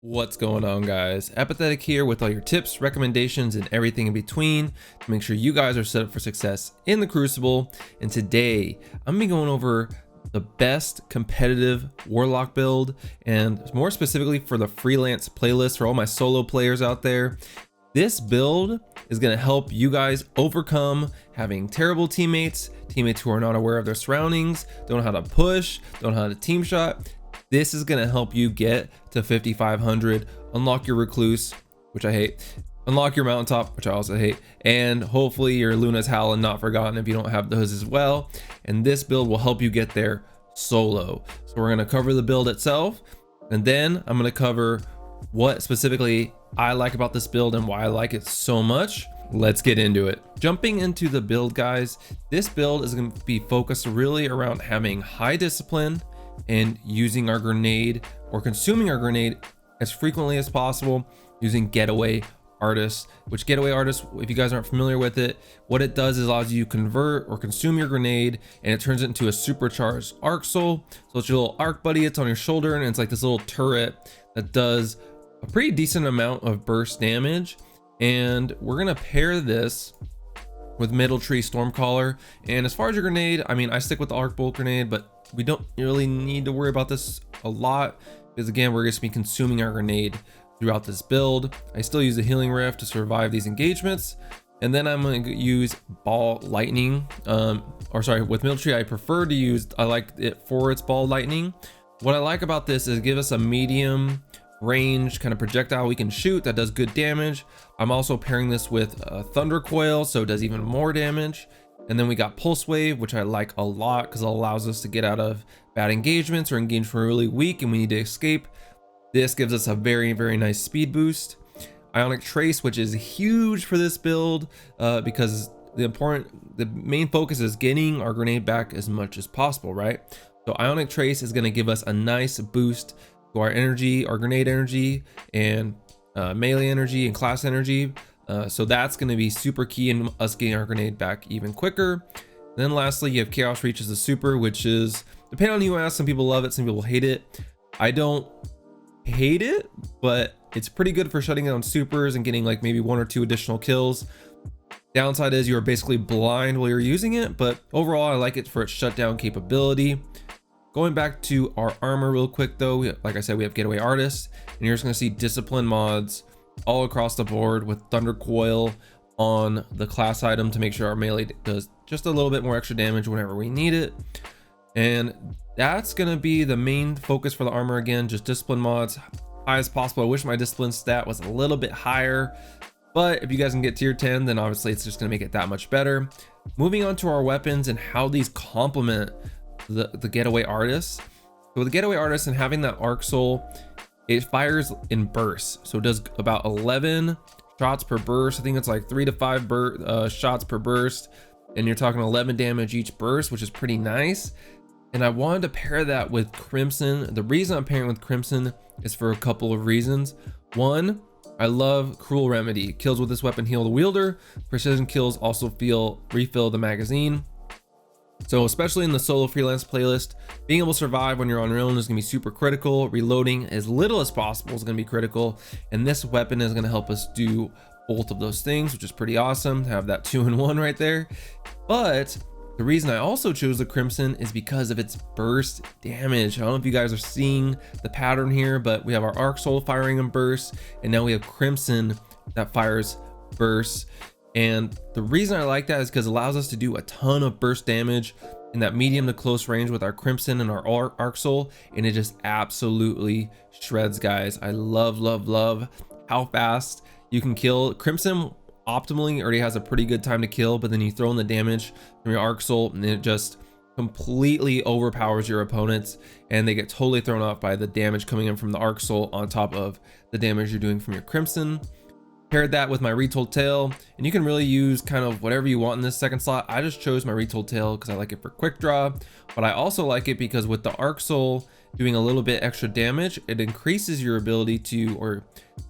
What's going on, guys? Apathetic here with all your tips, recommendations, and everything in between to make sure you guys are set up for success in the Crucible. And today I'm gonna be going over the best competitive Warlock build, and more specifically for the freelance playlist for all my solo players out there. This build is going to help you guys overcome having terrible teammates who are not aware of their surroundings, don't know how to push, don't know how to team shot. This is going to help you get to 5,500, unlock your recluse, which I hate, unlock your mountaintop, which I also hate, and hopefully your Luna's Howl and Not Forgotten if you don't have those as well. And this build will help you get there solo. So we're going to cover the build itself, and then I'm going to cover what specifically I like about this build and why I like it so much. Let's get into it. Jumping into the build, guys, this build is going to be focused really around having high discipline and using our grenade or consuming our grenade as frequently as possible using Getaway Artist, which Getaway Artist, if you guys aren't familiar with it, what it does is allows you to convert or consume your grenade, and it turns it into a supercharged arc soul. So it's your little arc buddy, it's on your shoulder, and it's like this little turret that does a pretty decent amount of burst damage. And we're gonna pair this with Middle Tree Stormcaller. And as far as your grenade, I mean, I stick with the arc bolt grenade, but we don't really need to worry about this a lot because again, we're just be consuming our grenade throughout this build. I still use the healing rift to survive these engagements. And then I'm going to use ball lightning, with military, I like it for its ball lightning. What I like about this is give us a medium range kind of projectile we can shoot that does good damage. I'm also pairing this with thunder coil, so it does even more damage. And then we got pulse wave, which I like a lot because it allows us to get out of bad engagements or engage from really weak and we need to escape. This gives us a very, very nice speed boost. Ionic Trace, which is huge for this build because the main focus is getting our grenade back as much as possible, right? So Ionic Trace is going to give us a nice boost to our energy, our grenade energy, and melee energy and class energy. So that's going to be super key in us getting our grenade back even quicker. And then lastly, you have Chaos Reach as a super, which is, depending on who you ask, some people love it, some people hate it. I don't hate it, but it's pretty good for shutting down supers and getting like maybe 1 or 2 additional kills. Downside is you're basically blind while you're using it, but overall I like it for its shutdown capability. Going back to our armor real quick though, like I said, we have Getaway Artist, and you're just going to see discipline mods all across the board with Thunder Coil on the class item to make sure our melee does just a little bit more extra damage whenever we need it. And that's going to be the main focus for the armor. Again, just discipline mods high as possible. I wish my discipline stat was a little bit higher, but if you guys can get tier 10, then obviously it's just going to make it that much better. Moving on to our weapons and how these complement the Getaway Artist. So with the Getaway Artist and having that arc soul, it fires in bursts, so it does about 11 shots per burst. I think it's like 3 to 5 shots per burst, and you're talking 11 damage each burst, which is pretty nice. And I wanted to pair that with Crimson. The reason I'm pairing with Crimson is for a couple of reasons. One, I love Cruel Remedy. Kills with this weapon heal the wielder. Precision kills also refill the magazine. So especially in the solo freelance playlist, being able to survive when you're on your own is going to be super critical. Reloading as little as possible is going to be critical. And this weapon is going to help us do both of those things, which is pretty awesome to have that 2-in-1 right there. But the reason I also chose the Crimson is because of its burst damage. I don't know if you guys are seeing the pattern here, but we have our Arc Soul firing in bursts, and now we have Crimson that fires bursts. And the reason I like that is because it allows us to do a ton of burst damage in that medium to close range with our Crimson and our Arc Soul, and it just absolutely shreds, guys. I love how fast you can kill. Crimson optimally already has a pretty good time to kill, but then you throw in the damage from your Arc Soul and it just completely overpowers your opponents, and they get totally thrown off by the damage coming in from the Arc Soul on top of the damage you're doing from your Crimson. Paired that with my Retold Tale, and you can really use kind of whatever you want in this second slot. I just chose my Retold Tale because I like it for quick draw, but I also like it because with the Arc Soul doing a little bit extra damage, it increases your ability to, or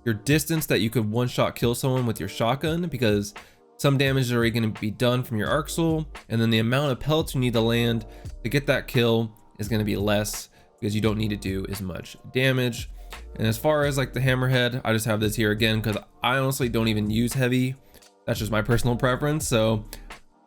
your distance that you could one-shot kill someone with your shotgun, because some damage is already going to be done from your Arc Soul, and then the amount of pellets you need to land to get that kill is going to be less because you don't need to do as much damage. And as far as like the hammerhead, I just have this here again because I honestly don't even use heavy. That's just my personal preference. So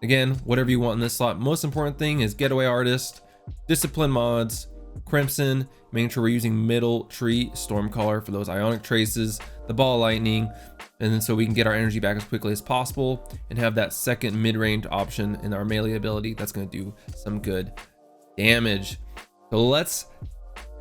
again, whatever you want in this slot. Most important thing is getaway artist, discipline mods, crimson, making sure we're using middle tree, stormcaller for those ionic traces, the ball of lightning, and then so we can get our energy back as quickly as possible and have that second mid-range option in our melee ability that's going to do some good damage. So let's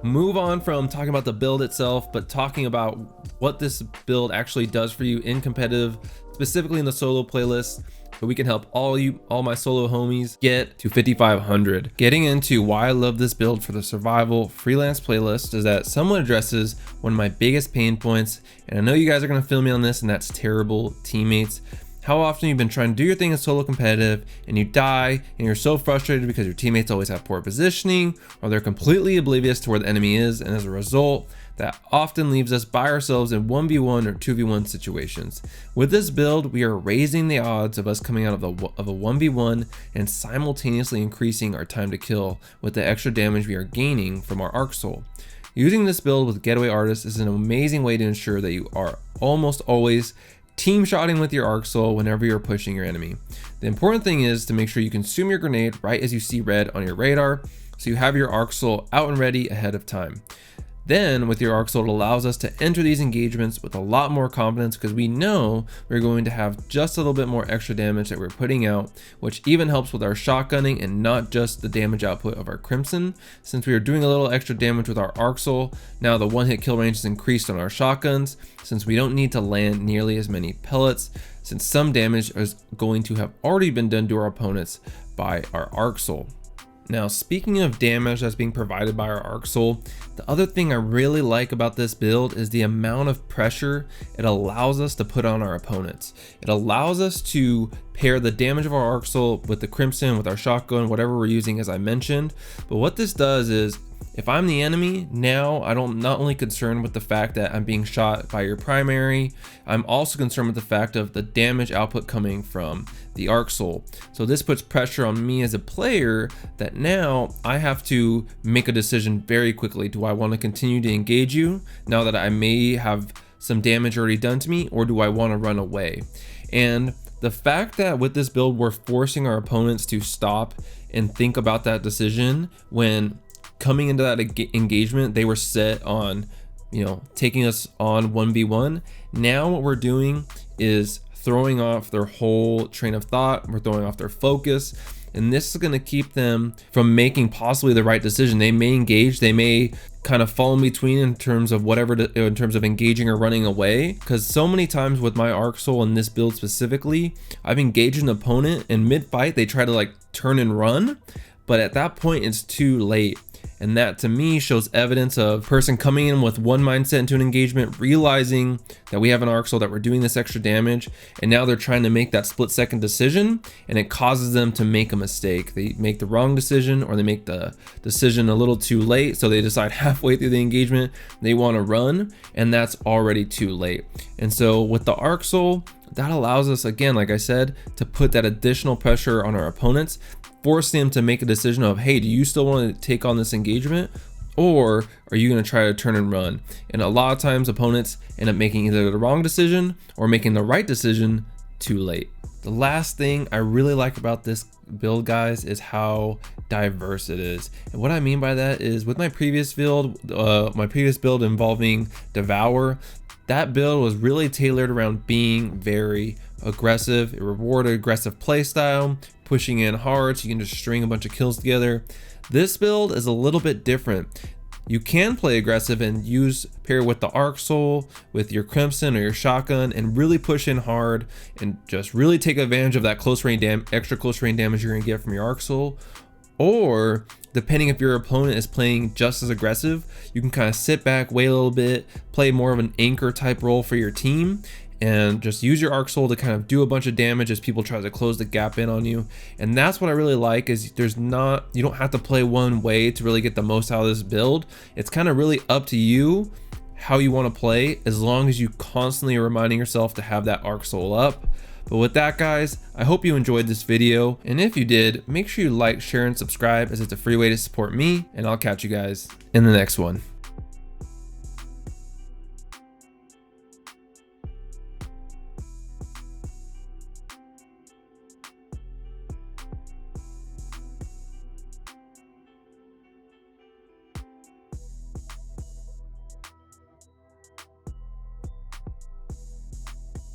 move on from talking about the build itself, but talking about what this build actually does for you in competitive, specifically in the solo playlist, so we can help all my solo homies get to 5,500. Getting into why I love this build for the survival freelance playlist is that someone addresses one of my biggest pain points, and I know you guys are gonna feel me on this, and that's terrible teammates. How often you've been trying to do your thing in solo competitive and you die and you're so frustrated because your teammates always have poor positioning or they're completely oblivious to where the enemy is, and as a result, that often leaves us by ourselves in 1v1 or 2v1 situations. With this build, we are raising the odds of us coming out of a 1v1 and simultaneously increasing our time to kill with the extra damage we are gaining from our Arc Soul. Using this build with Getaway Artist is an amazing way to ensure that you are almost always team shotting with your Arc Soul whenever you're pushing your enemy. The important thing is to make sure you consume your grenade right as you see red on your radar, so you have your Arc Soul out and ready ahead of time. Then with your Arc Soul, it allows us to enter these engagements with a lot more confidence because we know we're going to have just a little bit more extra damage that we're putting out, which even helps with our shotgunning and not just the damage output of our Crimson. Since we are doing a little extra damage with our Arc Soul, now the one hit kill range is increased on our shotguns since we don't need to land nearly as many pellets, since some damage is going to have already been done to our opponents by our Arc Soul. Now, speaking of damage that's being provided by our Arc Soul, the other thing I really like about this build is the amount of pressure it allows us to put on our opponents. It allows us to pair the damage of our Arc Soul with the Crimson, with our shotgun, whatever we're using, as I mentioned. But what this does is, if I'm the enemy, now I'm not only concerned with the fact that I'm being shot by your primary, I'm also concerned with the fact of the damage output coming from the Arc Soul. So this puts pressure on me as a player that now I have to make a decision very quickly. Do I want to continue to engage you now that I may have some damage already done to me, or do I want to run away? And the fact that with this build, we're forcing our opponents to stop and think about that decision when coming into that engagement, they were set on, taking us on 1v1. Now what we're doing is throwing off their whole train of thought. We're throwing off their focus, and this is going to keep them from making possibly the right decision. They may engage, they may kind of fall in between in terms of in terms of engaging or running away, because so many times with my Arc Soul in this build specifically, I've engaged an opponent and mid-fight they try to turn and run, but at that point it's too late. And that to me shows evidence of a person coming in with one mindset into an engagement, realizing that we have an Arc Soul, that we're doing this extra damage, and now they're trying to make that split-second decision, and it causes them to make a mistake. They make the wrong decision, or they make the decision a little too late, so they decide halfway through the engagement they want to run, and that's already too late. And so with the Arc Soul, that allows us, again, like I said, to put that additional pressure on our opponents, force them to make a decision of, hey, do you still want to take on this engagement, or are you going to try to turn and run? And a lot of times opponents end up making either the wrong decision or making the right decision too late. The last thing I really like about this build, guys, is how diverse it is. And what I mean by that is, with my previous build involving Devour, that build was really tailored around being very aggressive. It rewarded aggressive playstyle, pushing in hard so you can just string a bunch of kills together. This build is a little bit different. You can play aggressive and pair with the Arc Soul, with your Crimson or your shotgun, and really push in hard and just really take advantage of that extra close range damage you're gonna get from your Arc Soul. Or depending if your opponent is playing just as aggressive, you can kind of sit back, wait a little bit, play more of an anchor type role for your team, and just use your Arc Soul to kind of do a bunch of damage as people try to close the gap in on you. And that's what I really like, is you don't have to play one way to really get the most out of this build. It's kind of really up to you how you want to play, as long as you constantly are reminding yourself to have that Arc Soul up. But with that, guys, I hope you enjoyed this video, and if you did, make sure you like, share, and subscribe, as it's a free way to support me, and I'll catch you guys in the next one.